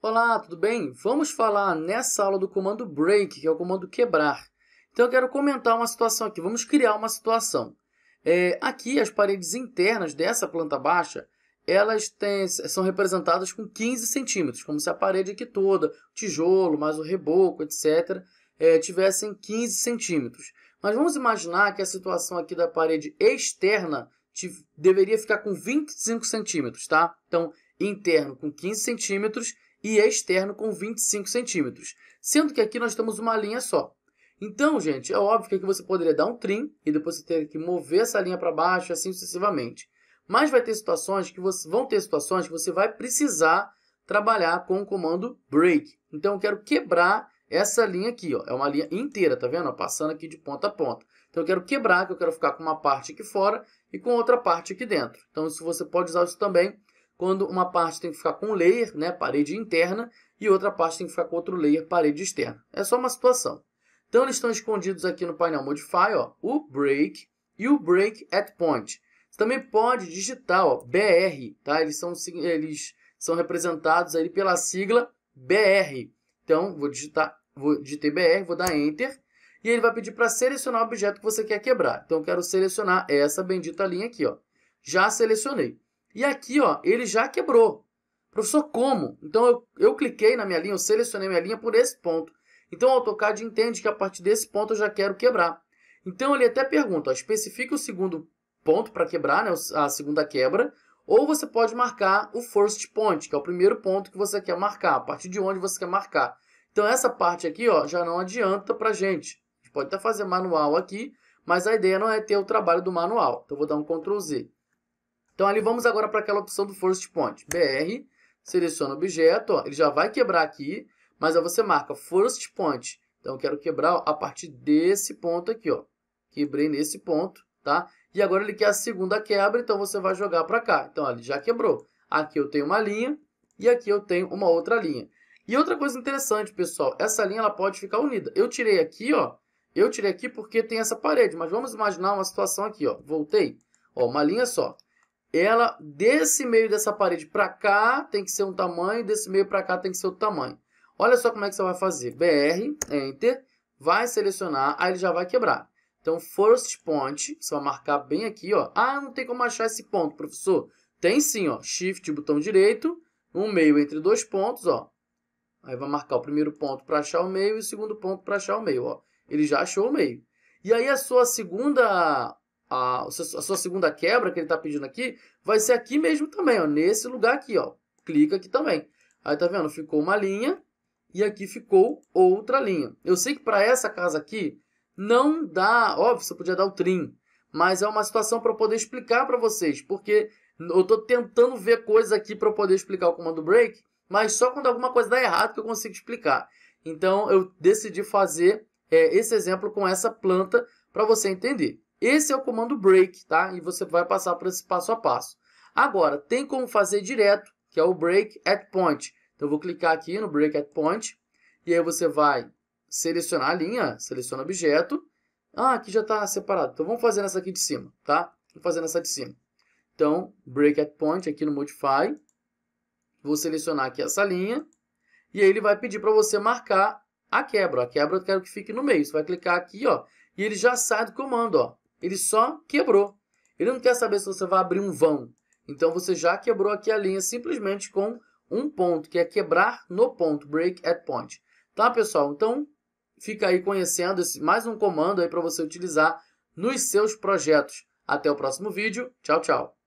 Olá, tudo bem? Vamos falar nessa aula do comando break, que é o comando quebrar. Então, eu quero comentar uma situação aqui. Vamos criar uma situação. Aqui, as paredes internas dessa planta baixa, são representadas com 15 centímetros, como se a parede aqui toda, o tijolo, mais o reboco, etc., tivessem 15 centímetros. Mas vamos imaginar que a situação aqui da parede externa deveria ficar com 25 centímetros, tá? Então, interno com 15 centímetros e externo com 25 centímetros, sendo que aqui nós temos uma linha só. Então, gente, é óbvio que aqui você poderia dar um trim e depois você ter que mover essa linha para baixo e assim sucessivamente. Mas vão ter situações que você vai precisar trabalhar com o comando break. Então, eu quero quebrar essa linha aqui, ó. É uma linha inteira, tá vendo? Passando aqui de ponta a ponta. Então, eu quero quebrar, que eu quero ficar com uma parte aqui fora e com outra parte aqui dentro. Então, você pode usar isso também quando uma parte tem que ficar com layer, né, parede interna, e outra parte tem que ficar com outro layer, parede externa. É só uma situação. Então, eles estão escondidos aqui no painel Modify, ó, o break e o break at point. Você também pode digitar, ó, BR, tá? Eles são representados aí pela sigla BR. Então, digitei BR, vou dar Enter, e ele vai pedir para selecionar o objeto que você quer quebrar. Então, eu quero selecionar essa bendita linha aqui, ó. Já selecionei. E aqui, ó, ele já quebrou. Professor, como? Então, eu cliquei na minha linha, eu selecionei minha linha por esse ponto. Então, o AutoCAD entende que a partir desse ponto eu já quero quebrar. Então, ele até pergunta, ó, especifique o segundo ponto para quebrar, né, a segunda quebra, ou você pode marcar o first point, que é o primeiro ponto que você quer marcar, a partir de onde você quer marcar. Então, essa parte aqui, ó, já não adianta para a gente. A gente pode até fazer manual aqui, mas a ideia não é ter o trabalho do manual. Então, eu vou dar um Ctrl Z. Então, ali vamos agora para aquela opção do First Point. BR, seleciona o objeto, ó, ele já vai quebrar aqui, mas aí você marca First Point. Então, eu quero quebrar ó, a partir desse ponto aqui, ó. Quebrei nesse ponto, tá? E agora ele quer a segunda quebra, então você vai jogar para cá. Então, ó, ele já quebrou. Aqui eu tenho uma linha e aqui eu tenho uma outra linha. E outra coisa interessante, pessoal, essa linha ela pode ficar unida. Eu tirei aqui, ó. Eu tirei aqui porque tem essa parede, mas vamos imaginar uma situação aqui, ó. Voltei. Ó, uma linha só. Ela, desse meio dessa parede para cá, tem que ser um tamanho, desse meio para cá tem que ser outro tamanho. Olha só como é que você vai fazer. BR, Enter, vai selecionar, aí ele já vai quebrar. Então, First Point, você vai marcar bem aqui, ó. Ah, não tem como achar esse ponto, professor. Tem sim, ó. Shift, botão direito, um meio entre dois pontos, ó. Aí vai marcar o primeiro ponto para achar o meio e o segundo ponto para achar o meio, ó. Ele já achou o meio. E aí a sua segunda quebra que ele está pedindo aqui vai ser aqui mesmo também, ó, nesse lugar aqui, ó. Clica aqui também. Aí tá vendo? Ficou uma linha e aqui ficou outra linha. Eu sei que para essa casa aqui não dá, óbvio, você podia dar o trim, mas é uma situação para eu poder explicar para vocês, porque eu estou tentando ver coisas aqui para eu poder explicar o comando break, mas só quando alguma coisa dá errado que eu consigo explicar. Então eu decidi fazer esse exemplo com essa planta para você entender. Esse é o comando break, tá? E você vai passar por esse passo a passo. Agora, tem como fazer direto, que é o break at point. Então, eu vou clicar aqui no break at point, e aí você vai selecionar a linha, seleciona o objeto. Ah, aqui já está separado. Então, vamos fazer nessa aqui de cima, tá? Vou fazer nessa de cima. Então, break at point aqui no Modify. Vou selecionar aqui essa linha, e aí ele vai pedir para você marcar a quebra. A quebra eu quero que fique no meio. Você vai clicar aqui, ó, e ele já sai do comando, ó. Ele só quebrou. Ele não quer saber se você vai abrir um vão. Então, você já quebrou aqui a linha simplesmente com um ponto, que é quebrar no ponto, break at point. Tá, pessoal? Então, fica aí conhecendo mais um comando aí para você utilizar nos seus projetos. Até o próximo vídeo. Tchau, tchau.